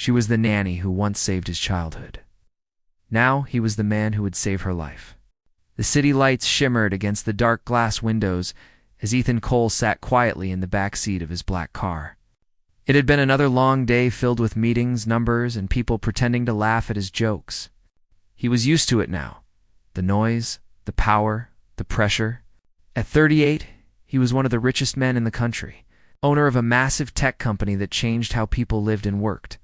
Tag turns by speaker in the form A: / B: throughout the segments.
A: She was the nanny who once saved his childhood. Now he was the man who would save her life. The city lights shimmered against the dark glass windows as Ethan Cole sat quietly in the back seat of his black car. It had been another long day filled with meetings, numbers, and people pretending to laugh at his jokes. He was used to it now. The noise, the power, the pressure. At 38, he was one of the richest men in the country, owner of a massive tech company that changed how people lived and worked.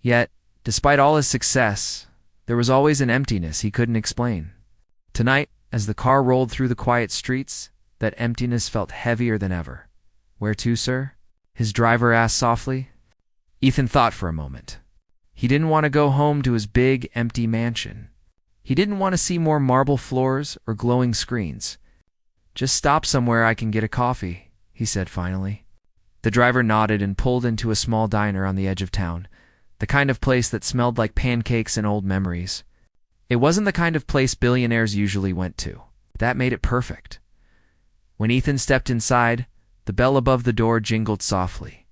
A: Yet, despite all his success, there was always an emptiness he couldn't explain. Tonight, as the car rolled through the quiet streets, that emptiness felt heavier than ever. "Where to, sir?" his driver asked softly. Ethan thought for a moment. He didn't want to go home to his big, empty mansion. He didn't want to see more marble floors or glowing screens. "Just stop somewhere I can get a coffee," he said finally. The driver nodded and pulled into a small diner on the edge of town, the kind of place that smelled like pancakes and old memories. It wasn't the kind of place billionaires usually went to. That made it perfect. When Ethan stepped inside, the bell above the door jingled softly.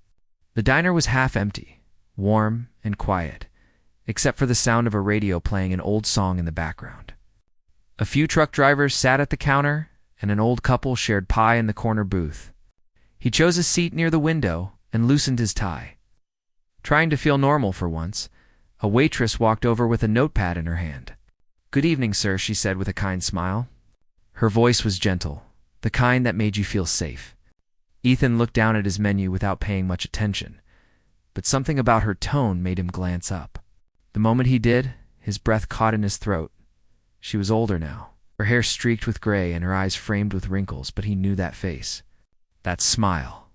A: The diner was half empty, warm and quiet, except for the sound of a radio playing an old song in the background. A few truck drivers sat at the counter, and an old couple shared pie in the corner booth. He chose a seat near the window and loosened his tie. Trying to feel normal for once, a waitress walked over with a notepad in her hand. "Good evening, sir," she said with a kind smile. Her voice was gentle, the kind that made you feel safe. Ethan looked down at his menu without paying much attention, but something about her tone made him glance up. The moment he did, his breath caught in his throat. She was older now, her hair streaked with gray and her eyes framed with wrinkles, but he knew that face. That smile.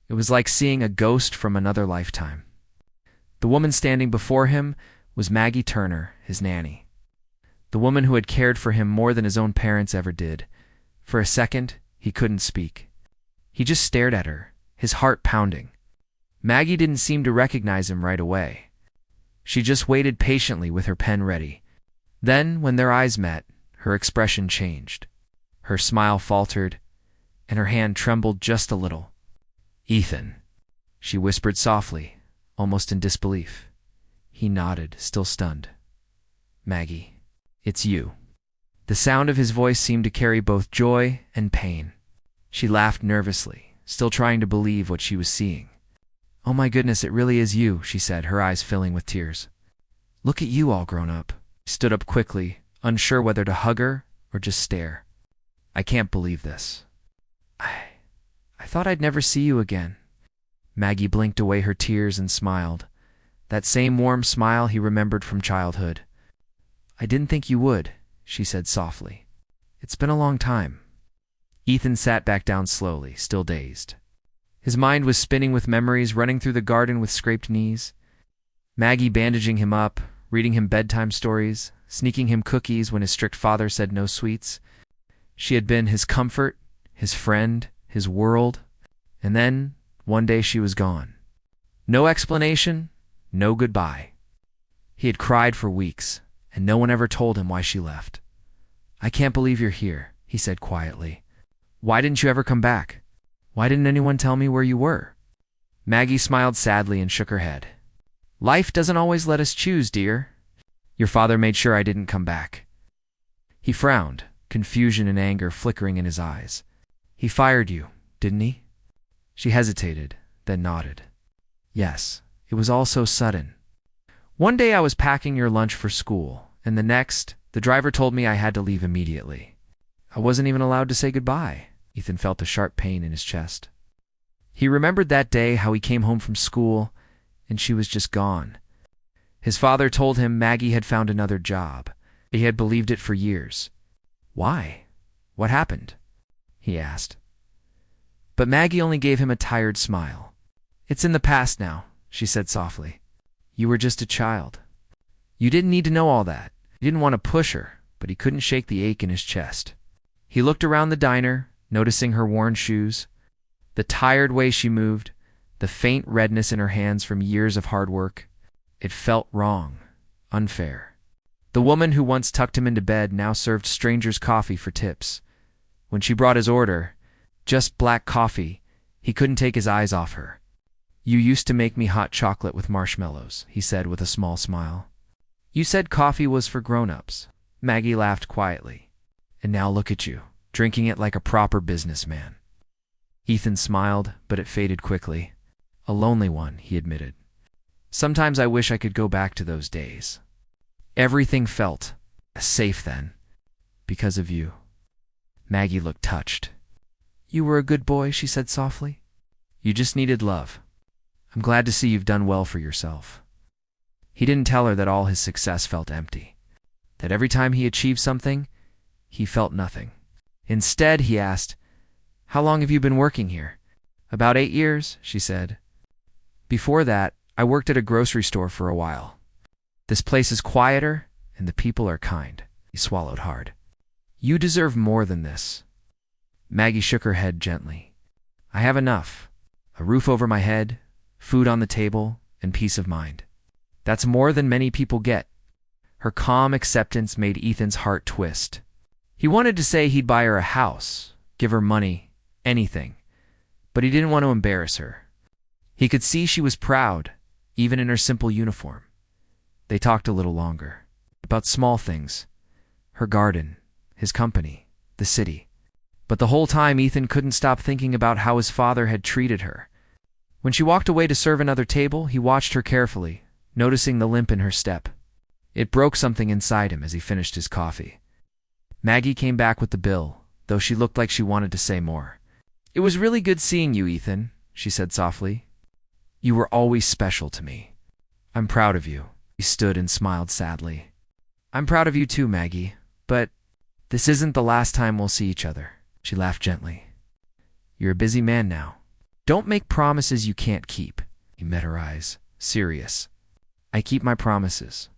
A: It was like seeing a ghost from another lifetime. The woman standing before him was Maggie Turner, his nanny. The woman who had cared for him more than his own parents ever did. For a second, he couldn't speak. He just stared at her, his heart pounding. Maggie didn't seem to recognize him right away. She just waited patiently with her pen ready. Then, when their eyes met, her expression changed. Her smile faltered, and her hand trembled just a little. "Ethan," she whispered softly, almost in disbelief. He nodded, still stunned. "Maggie, it's you." The sound of his voice seemed to carry both joy and pain. She laughed nervously, still trying to believe what she was seeing. "Oh my goodness, it really is you," she said, her eyes filling with tears. "Look at you all grown up." He stood up quickly, unsure whether to hug her or just stare. "I can't believe this. I thought I'd never see you again." Maggie blinked away her tears and smiled. That same warm smile he remembered from childhood. "I didn't think you would," she said softly. "It's been a long time." Ethan sat back down slowly, still dazed. His mind was spinning with memories running through the garden with scraped knees. Maggie bandaging him up, reading him bedtime stories, sneaking him cookies when his strict father said no sweets. She had been his comfort, his friend, his world, and then, one day she was gone. No explanation, no goodbye. He had cried for weeks, and no one ever told him why she left. "I can't believe you're here," he said quietly. "Why didn't you ever come back? Why didn't anyone tell me where you were?" Maggie smiled sadly and shook her head. "Life doesn't always let us choose, dear. Your father made sure I didn't come back." He frowned, confusion and anger flickering in his eyes. "He fired you, didn't he?" She hesitated, then nodded. "Yes, it was all so sudden. One day I was packing your lunch for school, and the next, the driver told me I had to leave immediately. I wasn't even allowed to say goodbye." Ethan felt a sharp pain in his chest. He remembered that day, how he came home from school, and she was just gone. His father told him Maggie had found another job. He had believed it for years. "Why? What happened?" he asked. But Maggie only gave him a tired smile. "It's in the past now," she said softly. "You were just a child. You didn't need to know all that." He didn't want to push her, but he couldn't shake the ache in his chest. He looked around the diner, noticing her worn shoes, the tired way she moved, the faint redness in her hands from years of hard work. It felt wrong, unfair. The woman who once tucked him into bed now served strangers coffee for tips. When she brought his order, just black coffee, he couldn't take his eyes off her. You used to make me hot chocolate with marshmallows, he said with a small smile. You said coffee was for grown-ups. Maggie laughed quietly. And now look at you, drinking it like a proper businessman. Ethan smiled, but it faded quickly. A lonely one, he admitted. Sometimes I wish I could go back to those days. Everything felt safe then, because of you. Maggie looked touched. You were a good boy, she said softly. You just needed love. I'm glad to see you've done well for yourself. He didn't tell her that all his success felt empty, that every time he achieved something, he felt nothing. Instead, he asked, How long have you been working here? About 8 years, she said. Before that, I worked at a grocery store for a while. This place is quieter, and the people are kind. He swallowed hard. You deserve more than this. Maggie shook her head gently. I have enough. A roof over my head, food on the table, and peace of mind. That's more than many people get. Her calm acceptance made Ethan's heart twist. He wanted to say he'd buy her a house, give her money, anything, but he didn't want to embarrass her. He could see she was proud, even in her simple uniform. They talked a little longer, about small things, her garden, his company, the city. But the whole time Ethan couldn't stop thinking about how his father had treated her. When she walked away to serve another table, he watched her carefully, noticing the limp in her step. It broke something inside him as he finished his coffee. Maggie came back with the bill, though she looked like she wanted to say more. It was really good seeing you, Ethan, she said softly. You were always special to me. I'm proud of you. He stood and smiled sadly. I'm proud of you too, Maggie, but this isn't the last time we'll see each other. She laughed gently. You're a busy man now. Don't make promises you can't keep. He met her eyes, serious. I keep my promises.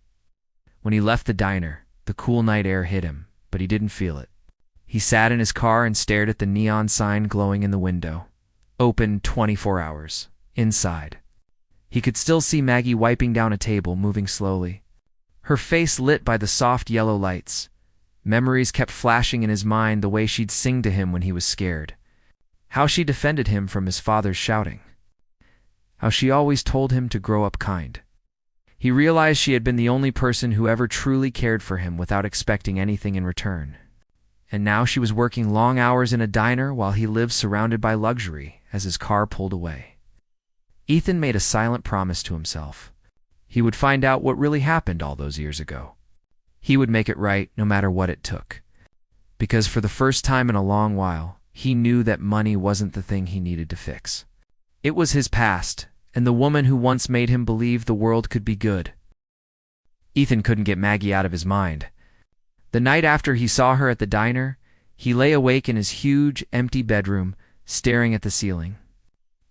A: When he left the diner, the cool night air hit him, but he didn't feel it. He sat in his car and stared at the neon sign glowing in the window. Open 24 hours. Inside. He could still see Maggie wiping down a table, moving slowly. Her face lit by the soft yellow lights. Memories kept flashing in his mind, the way she'd sing to him when he was scared. How she defended him from his father's shouting. How she always told him to grow up kind. He realized she had been the only person who ever truly cared for him without expecting anything in return. And now she was working long hours in a diner while he lived surrounded by luxury as his car pulled away. Ethan made a silent promise to himself. He would find out what really happened all those years ago. He would make it right no matter what it took. Because for the first time in a long while, he knew that money wasn't the thing he needed to fix. It was his past, and the woman who once made him believe the world could be good. Ethan couldn't get Maggie out of his mind. The night after he saw her at the diner, he lay awake in his huge, empty bedroom, staring at the ceiling.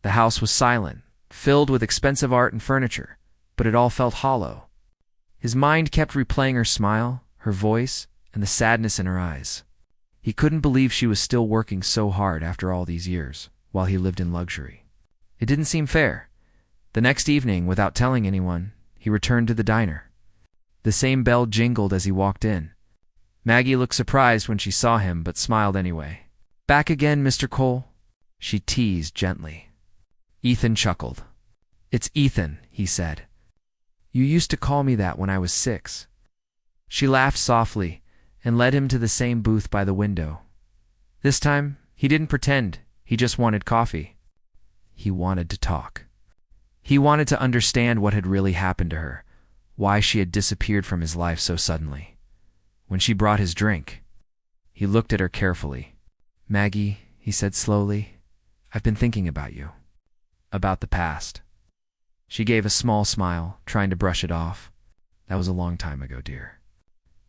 A: The house was silent, filled with expensive art and furniture, but it all felt hollow. His mind kept replaying her smile, her voice, and the sadness in her eyes. He couldn't believe she was still working so hard after all these years, while he lived in luxury. It didn't seem fair. The next evening, without telling anyone, he returned to the diner. The same bell jingled as he walked in. Maggie looked surprised when she saw him, but smiled anyway. Back again, Mr. Cole? She teased gently. Ethan chuckled. It's Ethan, he said. You used to call me that when I was 6. She laughed softly and led him to the same booth by the window. This time, he didn't pretend. He just wanted coffee. He wanted to talk. He wanted to understand what had really happened to her, why she had disappeared from his life so suddenly. When she brought his drink, he looked at her carefully. Maggie, he said slowly, I've been thinking about you. About the past. She gave a small smile, trying to brush it off. That was a long time ago, dear.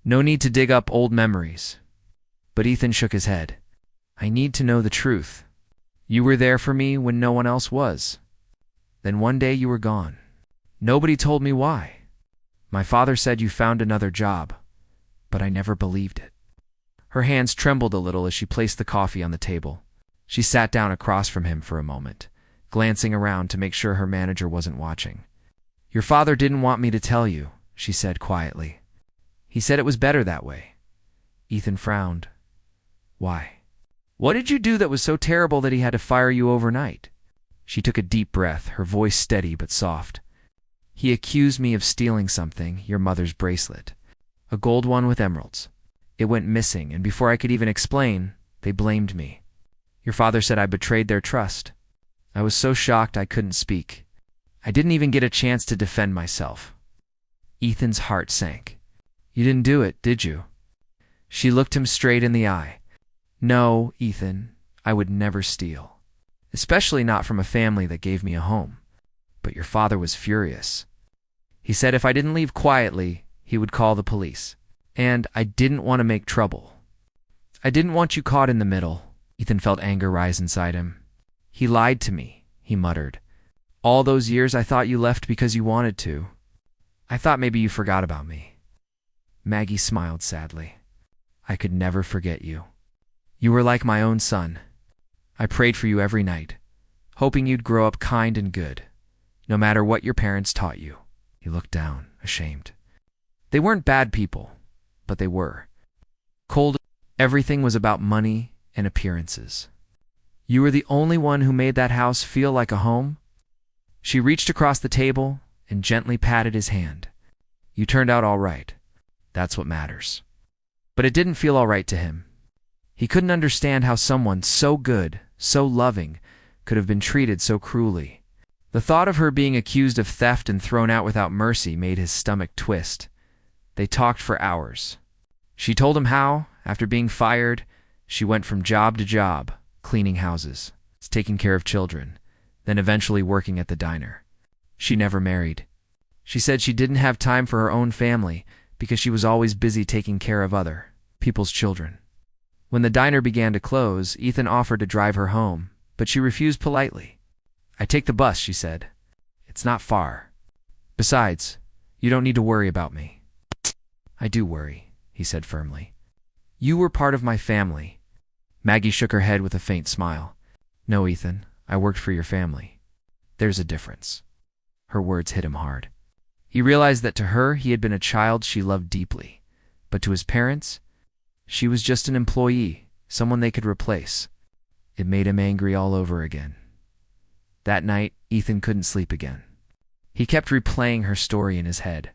A: No need to dig up old memories. But Ethan shook his head. I need to know the truth. You were there for me when no one else was. Then one day you were gone. Nobody told me why. My father said you found another job, but I never believed it. Her hands trembled a little as she placed the coffee on the table. She sat down across from him for a moment, glancing around to make sure her manager wasn't watching. Your father didn't want me to tell you, she said quietly. He said it was better that way. Ethan frowned. Why? What did you do that was so terrible that he had to fire you overnight? She took a deep breath, her voice steady but soft. "He accused me of stealing something, your mother's bracelet. A gold one with emeralds. It went missing, and before I could even explain, they blamed me. Your father said I betrayed their trust. I was so shocked I couldn't speak. I didn't even get a chance to defend myself." Ethan's heart sank. "You didn't do it, did you?" She looked him straight in the eye. "No, Ethan, I would never steal. Especially not from a family that gave me a home. But your father was furious. He said if I didn't leave quietly, he would call the police. And I didn't want to make trouble. I didn't want you caught in the middle." Ethan felt anger rise inside him. "He lied to me," he muttered. "All those years I thought you left because you wanted to. I thought maybe you forgot about me." Maggie smiled sadly. "I could never forget you. You were like my own son. I prayed for you every night, hoping you'd grow up kind and good, no matter what your parents taught you." He looked down, ashamed. They weren't bad people, but they were. Cold. Everything was about money and appearances. "You were the only one who made that house feel like a home." She reached across the table and gently patted his hand. "You turned out all right. That's what matters." But it didn't feel all right to him. He couldn't understand how someone so good, so loving, could have been treated so cruelly. The thought of her being accused of theft and thrown out without mercy made his stomach twist. They talked for hours. She told him how, after being fired, she went from job to job, cleaning houses, taking care of children, then eventually working at the diner. She never married. She said she didn't have time for her own family because she was always busy taking care of other people's children. When the diner began to close, Ethan offered to drive her home, but she refused politely. "I take the bus," she said. "It's not far. Besides, you don't need to worry about me." "I do worry," he said firmly. "You were part of my family." Maggie shook her head with a faint smile. "No, Ethan, I worked for your family. There's a difference." Her words hit him hard. He realized that to her he had been a child she loved deeply, but to his parents, she was just an employee, someone they could replace. It made him angry all over again. That night, Ethan couldn't sleep again. He kept replaying her story in his head.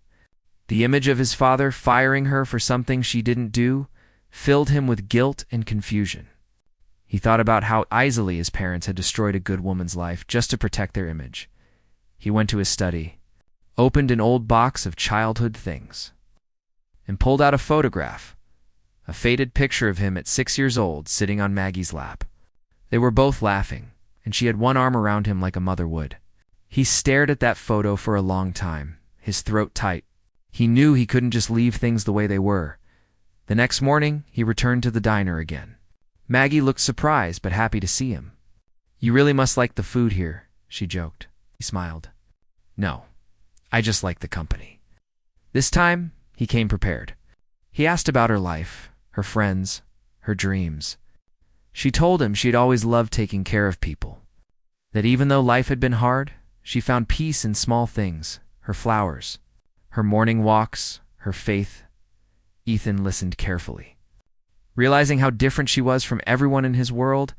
A: The image of his father firing her for something she didn't do filled him with guilt and confusion. He thought about how easily his parents had destroyed a good woman's life just to protect their image. He went to his study, opened an old box of childhood things, and pulled out a photograph. A faded picture of him at 6 years old sitting on Maggie's lap. They were both laughing, and she had one arm around him like a mother would. He stared at that photo for a long time, his throat tight. He knew he couldn't just leave things the way they were. The next morning, he returned to the diner again. Maggie looked surprised but happy to see him. "You really must like the food here," she joked. He smiled. "No, I just like the company." This time, he came prepared. He asked about her life, her friends, her dreams. She told him she'd always loved taking care of people, that even though life had been hard, she found peace in small things, her flowers, her morning walks, her faith. Ethan listened carefully. Realizing how different she was from everyone in his world,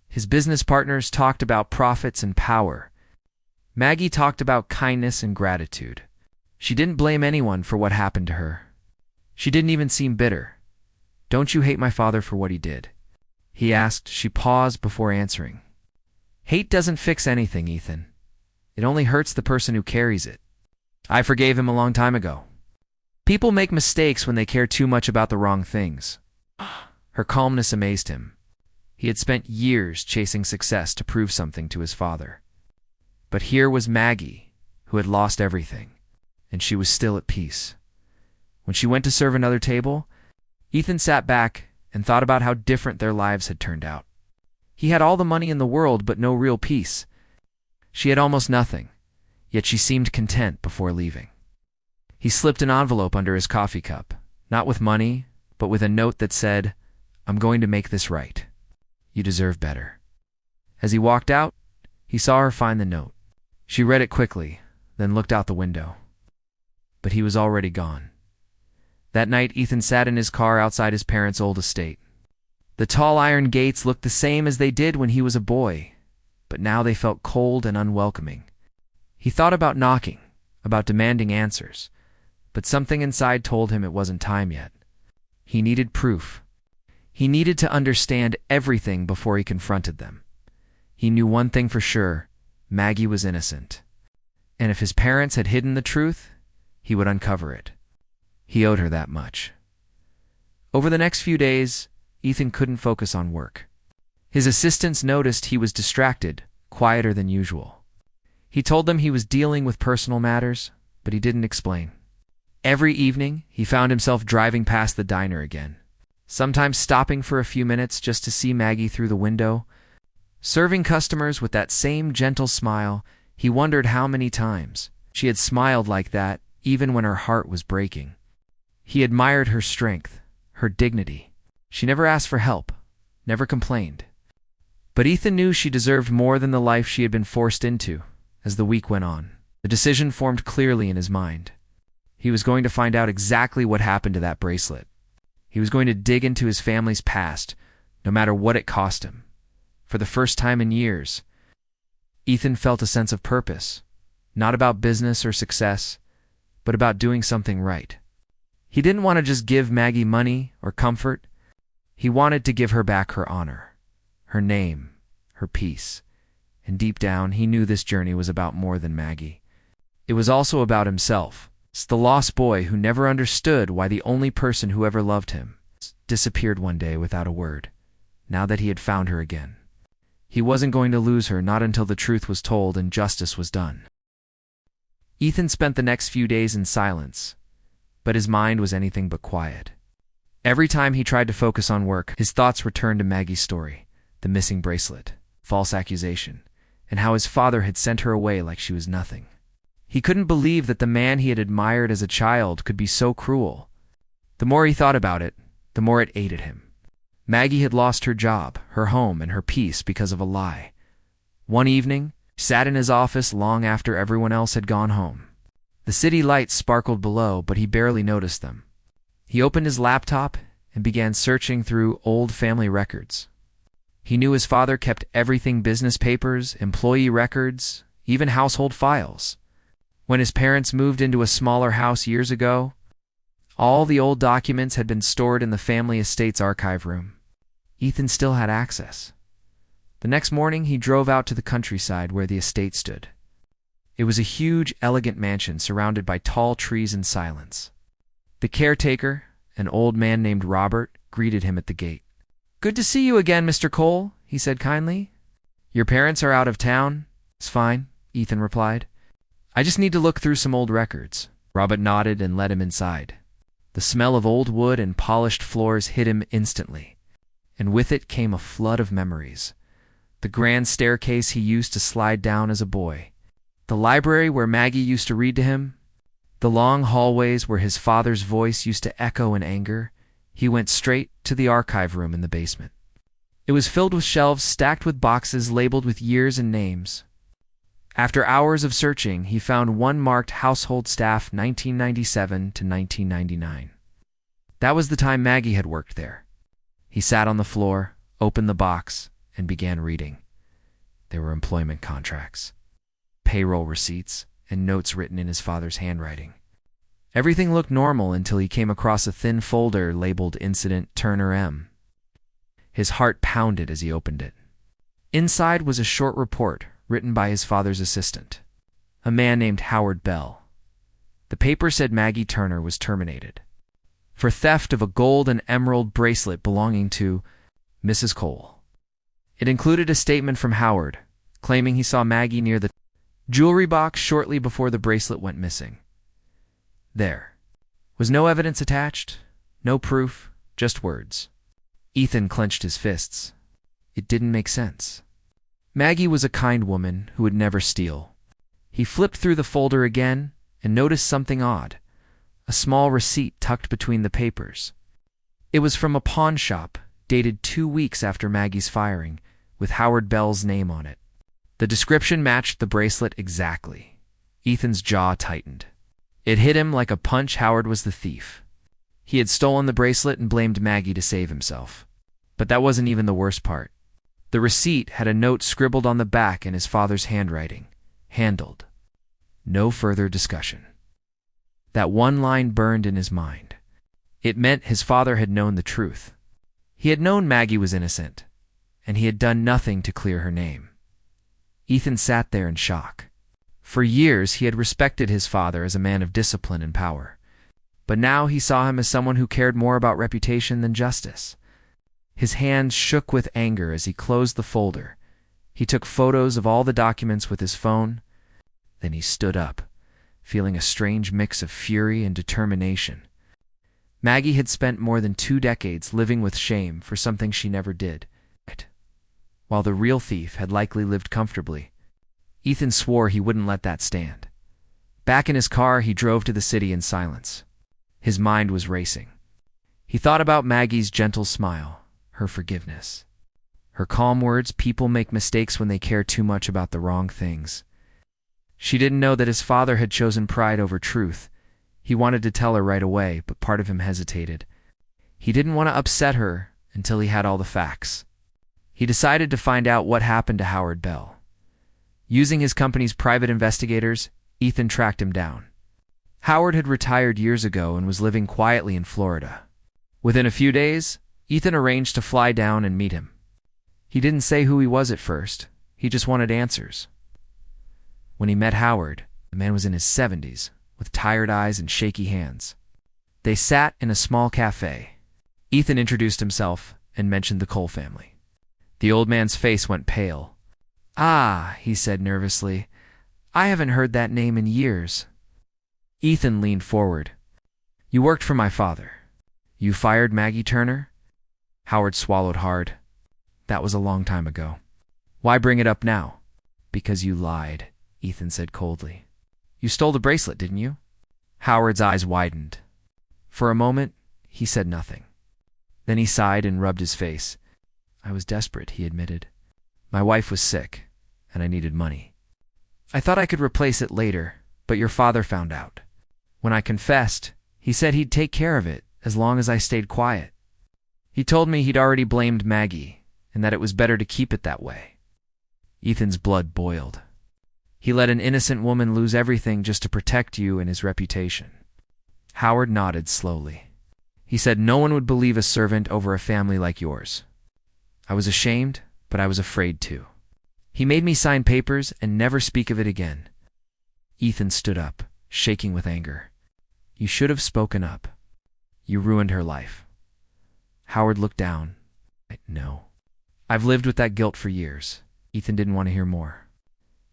A: his business partners talked about profits and power. Maggie talked about kindness and gratitude. She didn't blame anyone for what happened to her. She didn't even seem bitter. "Don't you hate my father for what he did?" he asked. She paused before answering. "Hate doesn't fix anything, Ethan. It only hurts the person who carries it. I forgave him a long time ago. People make mistakes when they care too much about the wrong things." Her calmness amazed him. He had spent years chasing success to prove something to his father. But here was Maggie, who had lost everything, and she was still at peace. When she went to serve another table, Ethan sat back and thought about how different their lives had turned out. He had all the money in the world but no real peace. She had almost nothing, yet she seemed content before leaving. He slipped an envelope under his coffee cup, not with money, but with a note that said, "I'm going to make this right. You deserve better." As he walked out, he saw her find the note. She read it quickly, then looked out the window. But he was already gone. That night, Ethan sat in his car outside his parents' old estate. The tall iron gates looked the same as they did when he was a boy, but now they felt cold and unwelcoming. He thought about knocking, about demanding answers, but something inside told him it wasn't time yet. He needed proof. He needed to understand everything before he confronted them. He knew one thing for sure: Maggie was innocent. And if his parents had hidden the truth, he would uncover it. He owed her that much. Over the next few days, Ethan couldn't focus on work. His assistants noticed he was distracted, quieter than usual. He told them he was dealing with personal matters, but he didn't explain. Every evening, he found himself driving past the diner again, sometimes stopping for a few minutes just to see Maggie through the window. Serving customers with that same gentle smile, he wondered how many times she had smiled like that, even when her heart was breaking. He admired her strength, her dignity. She never asked for help, never complained. But Ethan knew she deserved more than the life she had been forced into. As the week went on, the decision formed clearly in his mind. He was going to find out exactly what happened to that bracelet. He was going to dig into his family's past, no matter what it cost him. For the first time in years, Ethan felt a sense of purpose, not about business or success, but about doing something right. He didn't want to just give Maggie money or comfort. He wanted to give her back her honor, her name, her peace. And deep down, he knew this journey was about more than Maggie. It was also about himself, the lost boy who never understood why the only person who ever loved him disappeared one day without a word, now that he had found her again. He wasn't going to lose her, not until the truth was told and justice was done. Ethan spent the next few days in silence, but his mind was anything but quiet. Every time he tried to focus on work, his thoughts returned to Maggie's story, the missing bracelet, false accusation, and how his father had sent her away like she was nothing. He couldn't believe that the man he had admired as a child could be so cruel. The more he thought about it, the more it ate at him. Maggie had lost her job, her home, and her peace because of a lie. One evening, he sat in his office long after everyone else had gone home. The city lights sparkled below, but he barely noticed them. He opened his laptop and began searching through old family records. He knew his father kept everything: business papers, employee records, even household files. When his parents moved into a smaller house years ago, all the old documents had been stored in the family estate's archive room. Ethan still had access. The next morning, he drove out to the countryside where the estate stood. It was a huge, elegant mansion surrounded by tall trees and silence. The caretaker, an old man named Robert, greeted him at the gate. "Good to see you again, Mr. Cole," he said kindly. "Your parents are out of town?" "It's fine," Ethan replied. "I just need to look through some old records." Robert nodded and led him inside. The smell of old wood and polished floors hit him instantly, and with it came a flood of memories. The grand staircase he used to slide down as a boy, the library where Maggie used to read to him, the long hallways where his father's voice used to echo in anger. He went straight to the archive room in the basement. It was filled with shelves stacked with boxes labeled with years and names. After hours of searching, he found one marked Household Staff 1997 to 1999. That was the time Maggie had worked there. He sat on the floor, opened the box, and began reading. There were employment contracts, payroll receipts, and notes written in his father's handwriting. Everything looked normal until he came across a thin folder labeled Incident Turner M. His heart pounded as he opened it. Inside was a short report written by his father's assistant, a man named Howard Bell. The paper said Maggie Turner was terminated for theft of a gold and emerald bracelet belonging to Mrs. Cole. It included a statement from Howard, claiming he saw Maggie near the jewelry box shortly before the bracelet went missing. There was no evidence attached, no proof, just words. Ethan clenched his fists. It didn't make sense. Maggie was a kind woman who would never steal. He flipped through the folder again and noticed something odd, a small receipt tucked between the papers. It was from a pawn shop, dated 2 weeks after Maggie's firing, with Howard Bell's name on it. The description matched the bracelet exactly. Ethan's jaw tightened. It hit him like a punch. Howard was the thief. He had stolen the bracelet and blamed Maggie to save himself. But that wasn't even the worst part. The receipt had a note scribbled on the back in his father's handwriting. Handled. No further discussion. That one line burned in his mind. It meant his father had known the truth. He had known Maggie was innocent, and he had done nothing to clear her name. Ethan sat there in shock. For years he had respected his father as a man of discipline and power, but now he saw him as someone who cared more about reputation than justice. His hands shook with anger as he closed the folder. He took photos of all the documents with his phone. Then he stood up, feeling a strange mix of fury and determination. Maggie had spent more than 2 decades living with shame for something she never did, while the real thief had likely lived comfortably. Ethan swore he wouldn't let that stand. Back in his car, he drove to the city in silence. His mind was racing. He thought about Maggie's gentle smile, her forgiveness, her calm words, "People make mistakes when they care too much about the wrong things." She didn't know that his father had chosen pride over truth. He wanted to tell her right away, but part of him hesitated. He didn't want to upset her until he had all the facts. He decided to find out what happened to Howard Bell. Using his company's private investigators, Ethan tracked him down. Howard had retired years ago and was living quietly in Florida. Within a few days, Ethan arranged to fly down and meet him. He didn't say who he was at first. He just wanted answers. When he met Howard, the man was in his 70s, with tired eyes and shaky hands. They sat in a small cafe. Ethan introduced himself and mentioned the Cole family. The old man's face went pale. "Ah," he said nervously, "I haven't heard that name in years." Ethan leaned forward. "You worked for my father. You fired Maggie Turner?" Howard swallowed hard. "That was a long time ago." "Why bring it up now?" "Because you lied," Ethan said coldly. "You stole the bracelet, didn't you?" Howard's eyes widened. For a moment, he said nothing. Then he sighed and rubbed his face. "I was desperate," he admitted. "My wife was sick, and I needed money. I thought I could replace it later, but your father found out. When I confessed, he said he'd take care of it as long as I stayed quiet. He told me he'd already blamed Maggie, and that it was better to keep it that way." Ethan's blood boiled. He let an innocent woman lose everything just to protect you and his reputation. Howard nodded slowly. He said no one would believe a servant over a family like yours. I was ashamed, but I was afraid too. He made me sign papers and never speak of it again. Ethan stood up, shaking with anger. "You should have spoken up. You ruined her life." Howard looked down. "No. I've lived with that guilt for years." Ethan didn't want to hear more.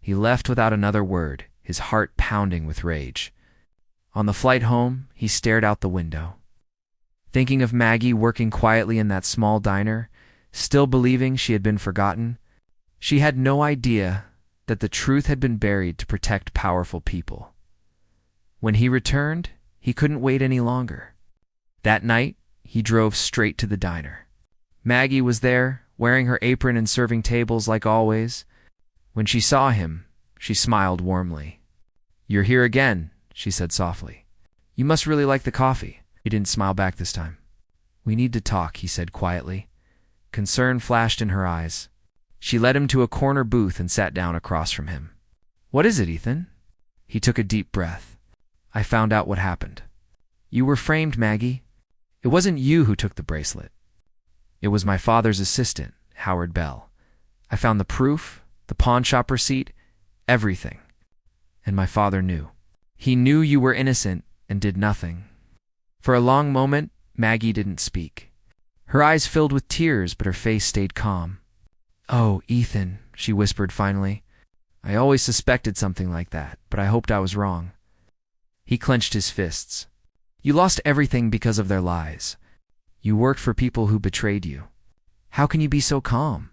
A: He left without another word, his heart pounding with rage. On the flight home, he stared out the window. Thinking of Maggie working quietly in that small diner, still believing she had been forgotten, she had no idea that the truth had been buried to protect powerful people. When he returned, he couldn't wait any longer. That night, he drove straight to the diner. Maggie was there, wearing her apron and serving tables like always. When she saw him, she smiled warmly. "You're here again," she said softly. "You must really like the coffee." He didn't smile back this time. "We need to talk," he said quietly. Concern flashed in her eyes. She led him to a corner booth and sat down across from him. "What is it, Ethan?" He took a deep breath. "I found out what happened. You were framed, Maggie. It wasn't you who took the bracelet. It was my father's assistant, Howard Bell. I found the proof, the pawn shop receipt, everything. And my father knew. He knew you were innocent and did nothing." For a long moment, Maggie didn't speak. Her eyes filled with tears, but her face stayed calm. "Oh, Ethan," she whispered finally. "I always suspected something like that, but I hoped I was wrong." He clenched his fists. "You lost everything because of their lies. You worked for people who betrayed you. How can you be so calm?"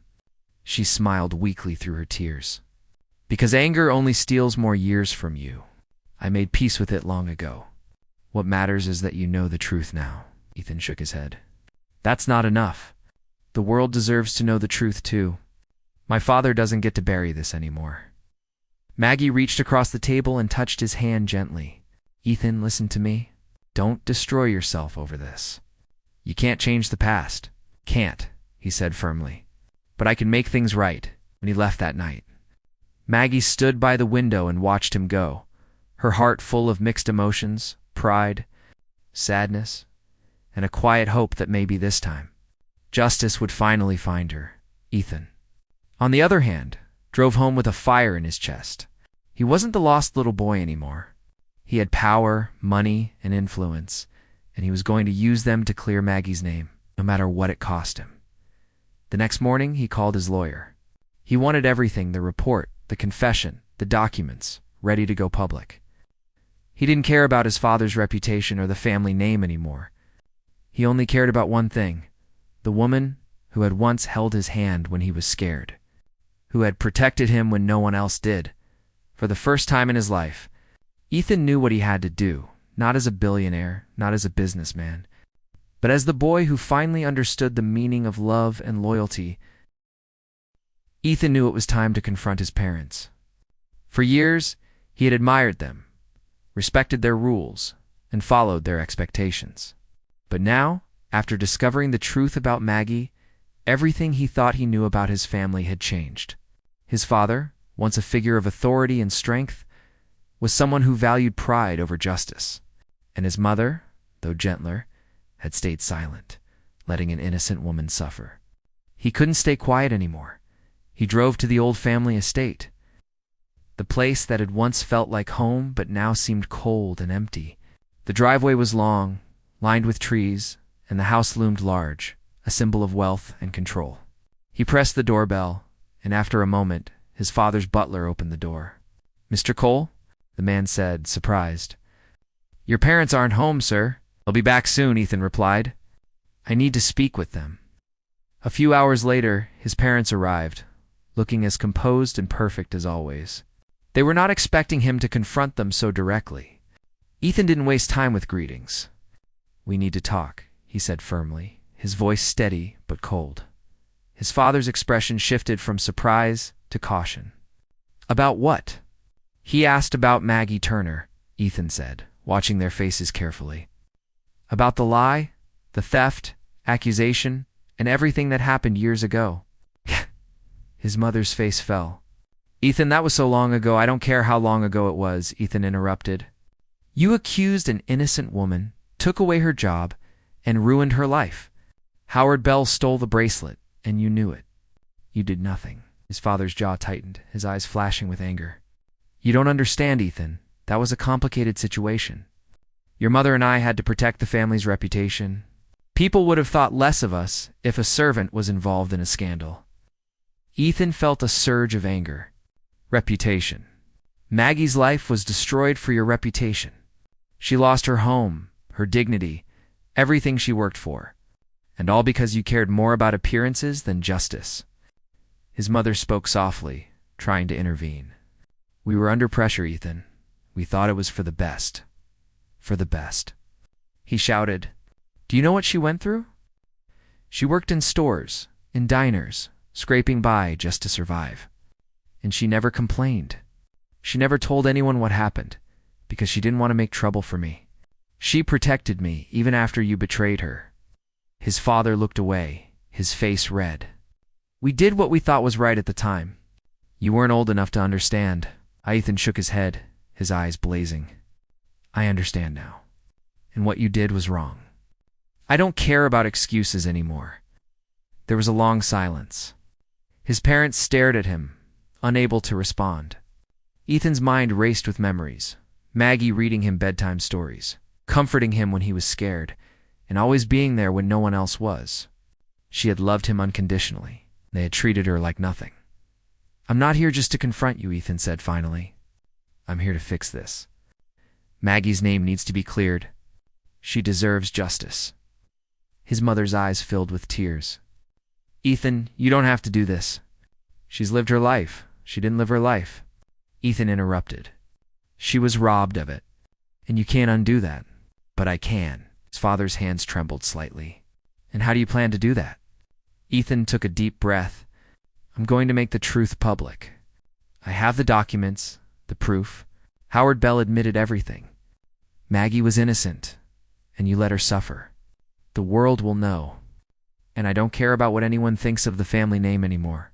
A: She smiled weakly through her tears. "Because anger only steals more years from you. I made peace with it long ago. What matters is that you know the truth now." Ethan shook his head. "That's not enough. The world deserves to know the truth too. My father doesn't get to bury this anymore." Maggie reached across the table and touched his hand gently. "Ethan, listen to me. Don't destroy yourself over this. You can't change the past." "Can't," he said firmly. but I can make things right," when he left that night. Maggie stood by the window and watched him go, her heart full of mixed emotions, pride, sadness, and a quiet hope that maybe this time justice would finally find her. Ethan, on the other hand, drove home with a fire in his chest. He wasn't the lost little boy anymore. He had power, money, and influence, and he was going to use them to clear Maggie's name, no matter what it cost him. The next morning, he called his lawyer. He wanted everything, the report, the confession, the documents, ready to go public. He didn't care about his father's reputation or the family name anymore. He only cared about one thing: the woman who had once held his hand when he was scared, who had protected him when no one else did. For the first time in his life, Ethan knew what he had to do, not as a billionaire, not as a businessman, but as the boy who finally understood the meaning of love and loyalty. Ethan knew it was time to confront his parents. For years, he had admired them, respected their rules, and followed their expectations. But now, after discovering the truth about Maggie, everything he thought he knew about his family had changed. His father, once a figure of authority and strength, was someone who valued pride over justice. And his mother, though gentler, had stayed silent, letting an innocent woman suffer. He couldn't stay quiet anymore. He drove to the old family estate, the place that had once felt like home but now seemed cold and empty. The driveway was long, lined with trees, and the house loomed large, a symbol of wealth and control. He pressed the doorbell, and after a moment, his father's butler opened the door. "Mr. Cole?" the man said, surprised. "Your parents aren't home, sir." "They'll be back soon," Ethan replied. "I need to speak with them." A few hours later, his parents arrived, looking as composed and perfect as always. They were not expecting him to confront them so directly. Ethan didn't waste time with greetings. "We need to talk," he said firmly, his voice steady but cold. His father's expression shifted from surprise to caution. "About what?" "He asked about Maggie Turner," Ethan said, watching their faces carefully. "About the lie, the theft, accusation, and everything that happened years ago." His mother's face fell. "Ethan, that was so long ago, I don't care how long ago it was," Ethan interrupted. "You accused an innocent woman, took away her job, and ruined her life. Howard Bell stole the bracelet, and you knew it. You did nothing." His father's jaw tightened, his eyes flashing with anger. "You don't understand, Ethan. That was a complicated situation. Your mother and I had to protect the family's reputation. People would have thought less of us if a servant was involved in a scandal." Ethan felt a surge of anger. Reputation. Maggie's life was destroyed for your reputation. She lost her home, her dignity, everything she worked for, and all because you cared more about appearances than justice. His mother spoke softly, trying to intervene. "We were under pressure, Ethan. We thought it was for the best. For the best." He shouted, "Do you know what she went through? She worked in stores, in diners, scraping by just to survive. And she never complained. She never told anyone what happened, because she didn't want to make trouble for me. She protected me even after you betrayed her." His father looked away, his face red. "We did what we thought was right at the time. You weren't old enough to understand." Ethan shook his head, his eyes blazing. "I understand now. And what you did was wrong. I don't care about excuses anymore." There was a long silence. His parents stared at him, unable to respond. Ethan's mind raced with memories. Maggie reading him bedtime stories, comforting him when he was scared, and always being there when no one else was. She had loved him unconditionally. They had treated her like nothing. "I'm not here just to confront you," Ethan said finally. "I'm here to fix this. Maggie's name needs to be cleared. She deserves justice." His mother's eyes filled with tears. "Ethan, you don't have to do this. She's lived her life. She didn't live her life." Ethan interrupted. "She was robbed of it, and you can't undo that." "But I can." His father's hands trembled slightly. "And how do you plan to do that?" Ethan took a deep breath. "I'm going to make the truth public. I have the documents, the proof. Howard Bell admitted everything. Maggie was innocent, and you let her suffer. The world will know. and I don't care about what anyone thinks of the family name anymore."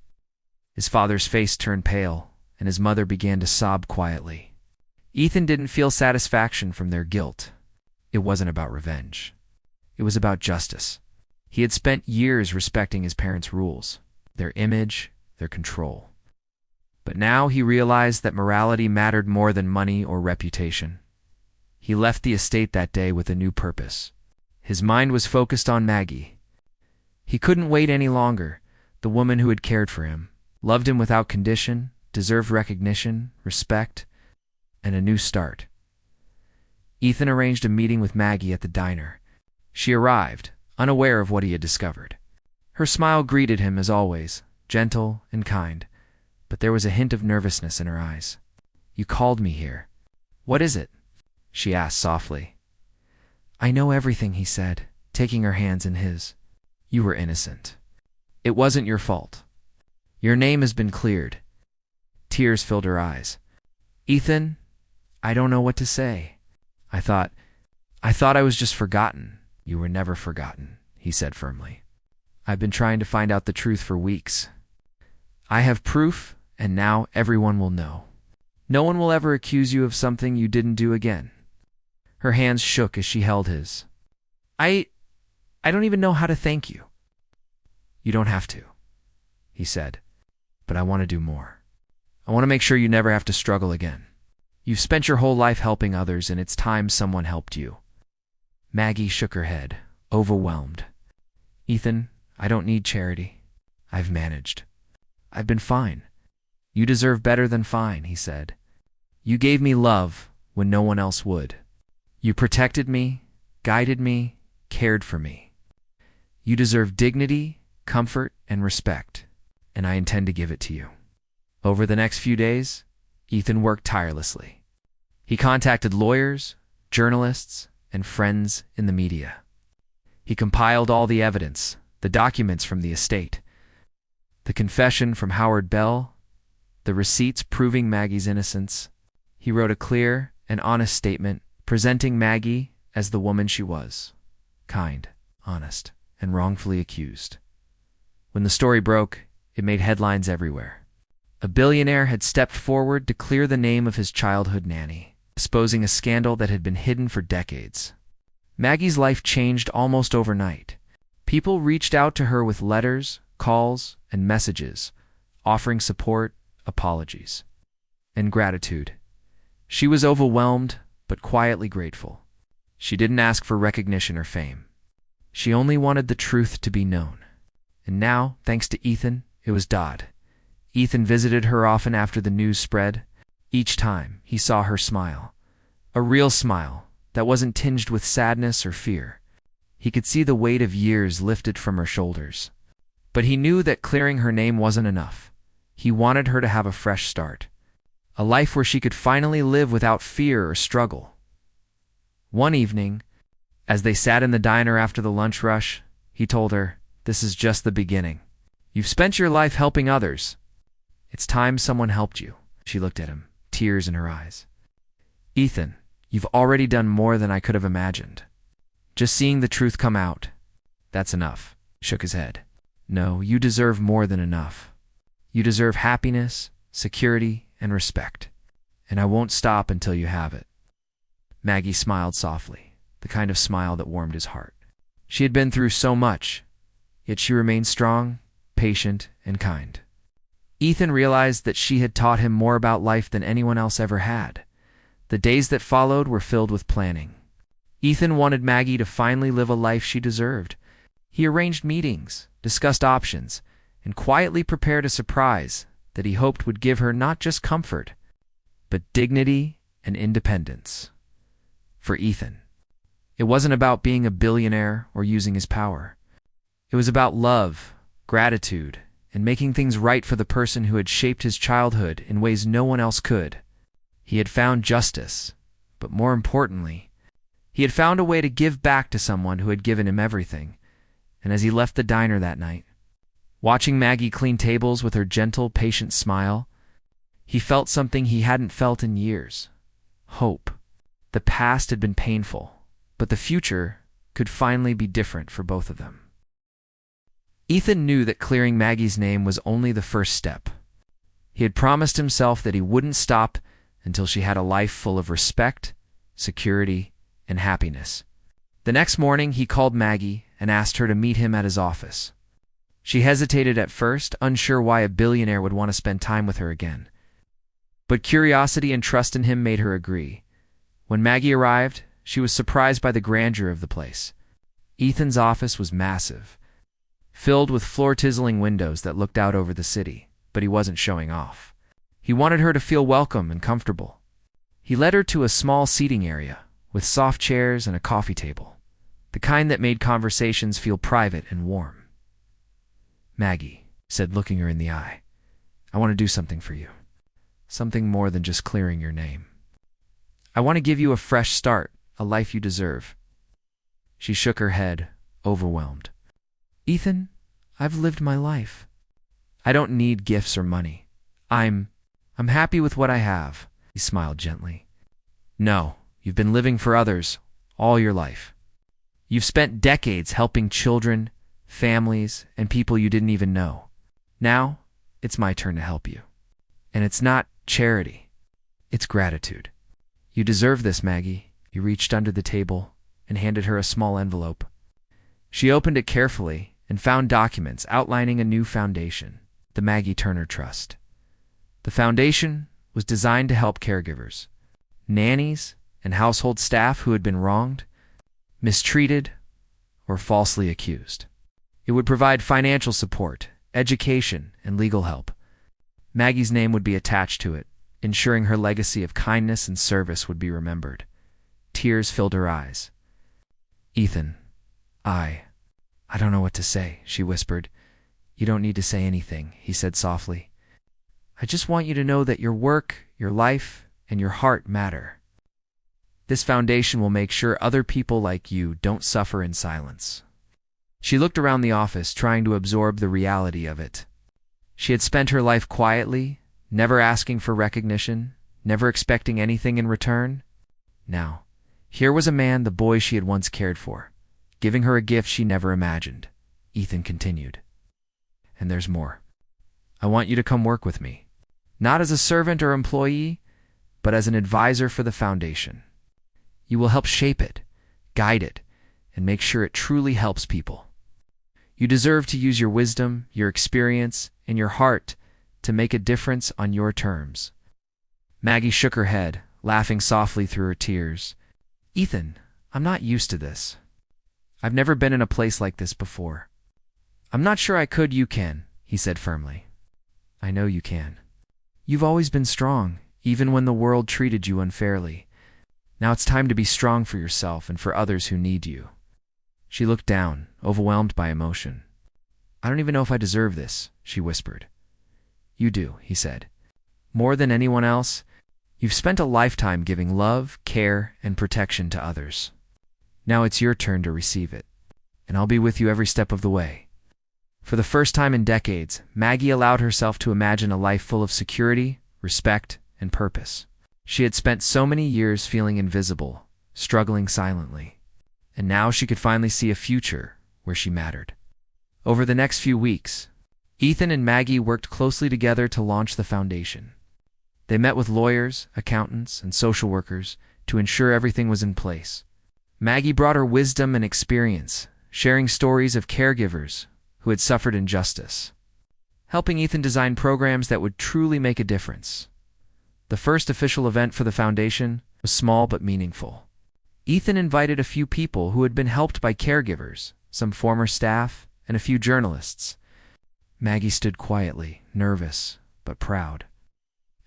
A: His father's face turned pale, and his mother began to sob quietly. Ethan didn't feel satisfaction from their guilt. It wasn't about revenge. It was about justice. He had spent years respecting his parents' rules, their image, their control. But now he realized that morality mattered more than money or reputation. He left the estate that day with a new purpose. His mind was focused on Maggie. He couldn't wait any longer. The woman who had cared for him, loved him without condition, deserved recognition, respect, and a new start. Ethan arranged a meeting with Maggie at the diner. She arrived, unaware of what he had discovered. Her smile greeted him as always, gentle and kind, but there was a hint of nervousness in her eyes. "You called me here. What is it?" she asked softly. "I know everything," he said, taking her hands in his. "You were innocent. It wasn't your fault. Your name has been cleared." Tears filled her eyes. "Ethan, I don't know what to say. I thought I was just forgotten." "You were never forgotten," he said firmly. "I've been trying to find out the truth for weeks. I have proof, and now everyone will know. No one will ever accuse you of something you didn't do again." Her hands shook as she held his. I don't even know how to thank you." "You don't have to," he said, "but I want to do more. I want to make sure you never have to struggle again. You've spent your whole life helping others, and it's time someone helped you." Maggie shook her head, overwhelmed. "Ethan, I don't need charity. I've managed. I've been fine." "You deserve better than fine," he said. "You gave me love when no one else would. You protected me, guided me, cared for me. You deserve dignity, comfort, and respect, and I intend to give it to you." Over the next few days, Ethan worked tirelessly. He contacted lawyers, journalists, and friends in the media. He compiled all the evidence, the documents from the estate, the confession from Howard Bell, the receipts proving Maggie's innocence. He wrote a clear and honest statement presenting Maggie as the woman she was, kind, honest, and wrongfully accused. When the story broke, it made headlines everywhere. A billionaire had stepped forward to clear the name of his childhood nanny, exposing a scandal that had been hidden for decades. Maggie's life changed almost overnight. People reached out to her with letters, calls, and messages, offering support, apologies, and gratitude. She was overwhelmed, but quietly grateful. She didn't ask for recognition or fame. She only wanted the truth to be known. And now, thanks to Ethan, it was Dodd. Ethan visited her often after the news spread. Each time, he saw her smile. A real smile that wasn't tinged with sadness or fear. He could see the weight of years lifted from her shoulders. But he knew that clearing her name wasn't enough. He wanted her to have a fresh start. A life where she could finally live without fear or struggle. One evening, as they sat in the diner after the lunch rush, he told her, "This is just the beginning. You've spent your life helping others. It's time someone helped you." She looked at him, tears in her eyes. "Ethan, you've already done more than I could have imagined. Just seeing the truth come out, that's enough." He shook his head. "No, you deserve more than enough. You deserve happiness, security, and respect. And I won't stop until you have it." Maggie smiled softly, the kind of smile that warmed his heart. She had been through so much, yet she remained strong, patient, and kind. Ethan realized that she had taught him more about life than anyone else ever had. The days that followed were filled with planning. Ethan wanted Maggie to finally live a life she deserved. He arranged meetings, discussed options, and quietly prepared a surprise that he hoped would give her not just comfort, but dignity and independence. For Ethan, it wasn't about being a billionaire or using his power. It was about love, gratitude, and making things right for the person who had shaped his childhood in ways no one else could. He had found justice, but more importantly, he had found a way to give back to someone who had given him everything. And as he left the diner that night, watching Maggie clean tables with her gentle, patient smile, he felt something he hadn't felt in years: hope. The past had been painful, but the future could finally be different for both of them. Ethan knew that clearing Maggie's name was only the first step. He had promised himself that he wouldn't stop until she had a life full of respect, security, and happiness. The next morning, he called Maggie and asked her to meet him at his office. She hesitated at first, unsure why a billionaire would want to spend time with her again. But curiosity and trust in him made her agree. When Maggie arrived, she was surprised by the grandeur of the place. Ethan's office was massive, filled with floor-tizzling windows that looked out over the city, but he wasn't showing off. He wanted her to feel welcome and comfortable. He led her to a small seating area, with soft chairs and a coffee table, the kind that made conversations feel private and warm. "Maggie," said, looking her in the eye, "I want to do something for you. Something more than just clearing your name. I want to give you a fresh start, a life you deserve." She shook her head, overwhelmed. "Ethan, I've lived my life. I don't need gifts or money. I'm happy with what I have." He smiled gently. "No, you've been living for others all your life. You've spent decades helping children, families, and people you didn't even know. Now, it's my turn to help you. And it's not charity. It's gratitude. You deserve this, Maggie." He reached under the table and handed her a small envelope. She opened it carefully and found documents outlining a new foundation, the Maggie Turner Trust. The foundation was designed to help caregivers, nannies, and household staff who had been wronged, mistreated, or falsely accused. It would provide financial support, education, and legal help. Maggie's name would be attached to it, ensuring her legacy of kindness and service would be remembered. Tears filled her eyes. "Ethan, I don't know what to say," she whispered. "You don't need to say anything," he said softly. "I just want you to know that your work, your life, and your heart matter. This foundation will make sure other people like you don't suffer in silence." She looked around the office, trying to absorb the reality of it. She had spent her life quietly, never asking for recognition, never expecting anything in return. Now, here was a man, the boy she had once cared for, giving her a gift she never imagined. Ethan continued. "And there's more. I want you to come work with me, not as a servant or employee, but as an advisor for the foundation. You will help shape it, guide it, and make sure it truly helps people. You deserve to use your wisdom, your experience, and your heart to make a difference on your terms." Maggie shook her head, laughing softly through her tears. "Ethan, I'm not used to this. I've never been in a place like this before." "I'm not sure I could. You can," he said firmly. "I know you can. You've always been strong, even when the world treated you unfairly. Now it's time to be strong for yourself and for others who need you." She looked down, overwhelmed by emotion. "I don't even know if I deserve this," she whispered. "You do," he said. "More than anyone else, you've spent a lifetime giving love, care, and protection to others. Now it's your turn to receive it, and I'll be with you every step of the way." For the first time in decades, Maggie allowed herself to imagine a life full of security, respect, and purpose. She had spent so many years feeling invisible, struggling silently, and now she could finally see a future where she mattered. Over the next few weeks, Ethan and Maggie worked closely together to launch the foundation. They met with lawyers, accountants, and social workers to ensure everything was in place. Maggie brought her wisdom and experience, sharing stories of caregivers who had suffered injustice, helping Ethan design programs that would truly make a difference. The first official event for the foundation was small but meaningful. Ethan invited a few people who had been helped by caregivers, some former staff, and a few journalists. Maggie stood quietly, nervous but proud.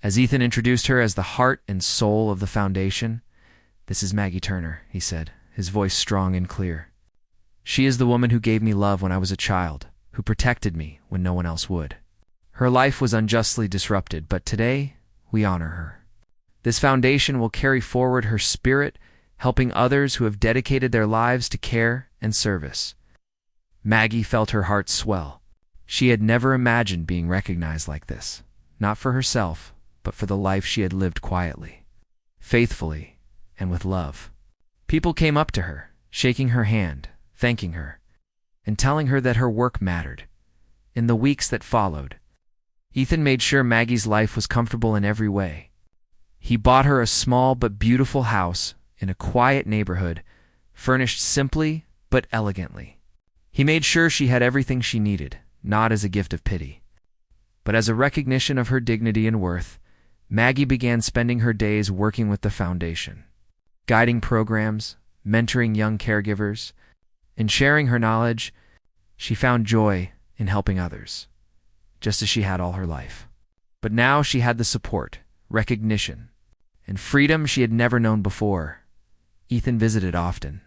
A: As Ethan introduced her as the heart and soul of the foundation, "This is Maggie Turner," he said, his voice strong and clear. "She is the woman who gave me love when I was a child, who protected me when no one else would. Her life was unjustly disrupted, but today we honor her. This foundation will carry forward her spirit, helping others who have dedicated their lives to care and service." Maggie felt her heart swell. She had never imagined being recognized like this, not for herself, but for the life she had lived quietly, faithfully, and with love. People came up to her, shaking her hand, thanking her, and telling her that her work mattered. In the weeks that followed, Ethan made sure Maggie's life was comfortable in every way. He bought her a small but beautiful house in a quiet neighborhood, furnished simply but elegantly. He made sure she had everything she needed, not as a gift of pity, but as a recognition of her dignity and worth. Maggie began spending her days working with the foundation, guiding programs, mentoring young caregivers, and sharing her knowledge. She found joy in helping others, just as she had all her life. But now she had the support, recognition, and freedom she had never known before. Ethan visited often,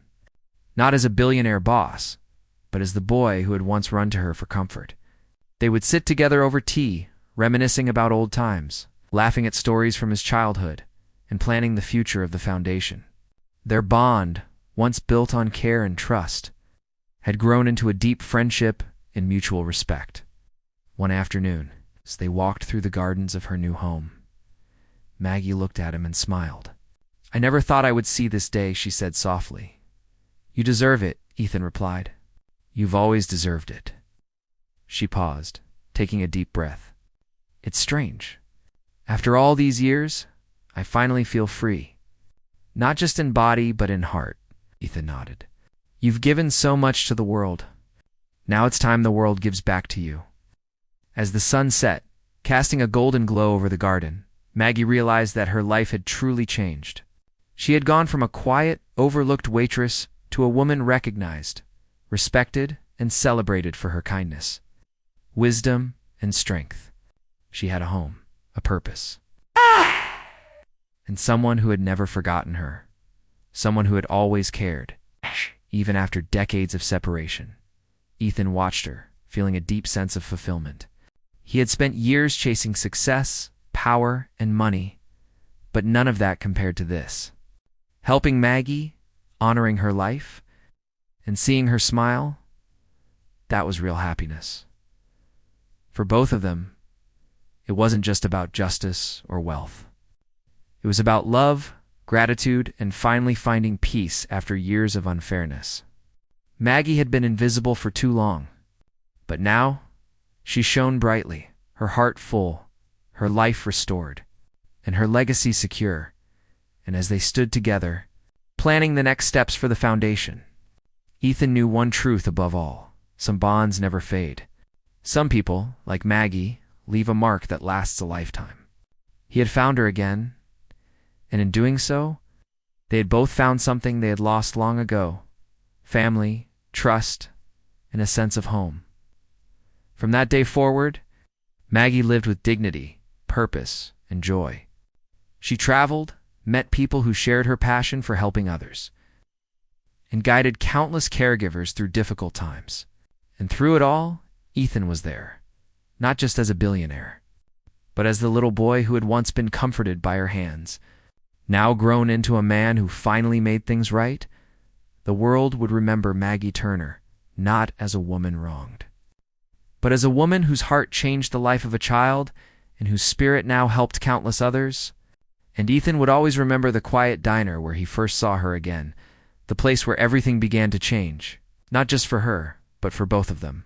A: not as a billionaire boss, but as the boy who had once run to her for comfort. They would sit together over tea, reminiscing about old times, laughing at stories from his childhood, and planning the future of the foundation. Their bond, once built on care and trust, had grown into a deep friendship and mutual respect. One afternoon, as they walked through the gardens of her new home, Maggie looked at him and smiled. "I never thought I would see this day," she said softly. "You deserve it," Ethan replied. "You've always deserved it." She paused, taking a deep breath. "It's strange. After all these years, I finally feel free. Not just in body, but in heart," Ethan nodded. "You've given so much to the world. Now it's time the world gives back to you." As the sun set, casting a golden glow over the garden, Maggie realized that her life had truly changed. She had gone from a quiet, overlooked waitress to a woman recognized, respected, and celebrated for her kindness, wisdom, and strength. She had a home, a purpose, and someone who had never forgotten her, someone who had always cared, even after decades of separation. Ethan watched her, feeling a deep sense of fulfillment. He had spent years chasing success, power, and money, but none of that compared to this. Helping Maggie, honoring her life, and seeing her smile, that was real happiness. For both of them, it wasn't just about justice or wealth. It was about love, gratitude, and finally finding peace after years of unfairness. Maggie had been invisible for too long, but now she shone brightly, her heart full, her life restored, and her legacy secure. And as they stood together, planning the next steps for the foundation, Ethan knew one truth above all: some bonds never fade. Some people, like Maggie, leave a mark that lasts a lifetime. He had found her again, and in doing so, they had both found something they had lost long ago: family, trust, and a sense of home. From that day forward, Maggie lived with dignity, purpose, and joy. She traveled, met people who shared her passion for helping others, and guided countless caregivers through difficult times. And through it all, Ethan was there, not just as a billionaire, but as the little boy who had once been comforted by her hands. Now grown into a man who finally made things right, the world would remember Maggie Turner not as a woman wronged, but as a woman whose heart changed the life of a child and whose spirit now helped countless others. And Ethan would always remember the quiet diner where he first saw her again, the place where everything began to change, not just for her, but for both of them.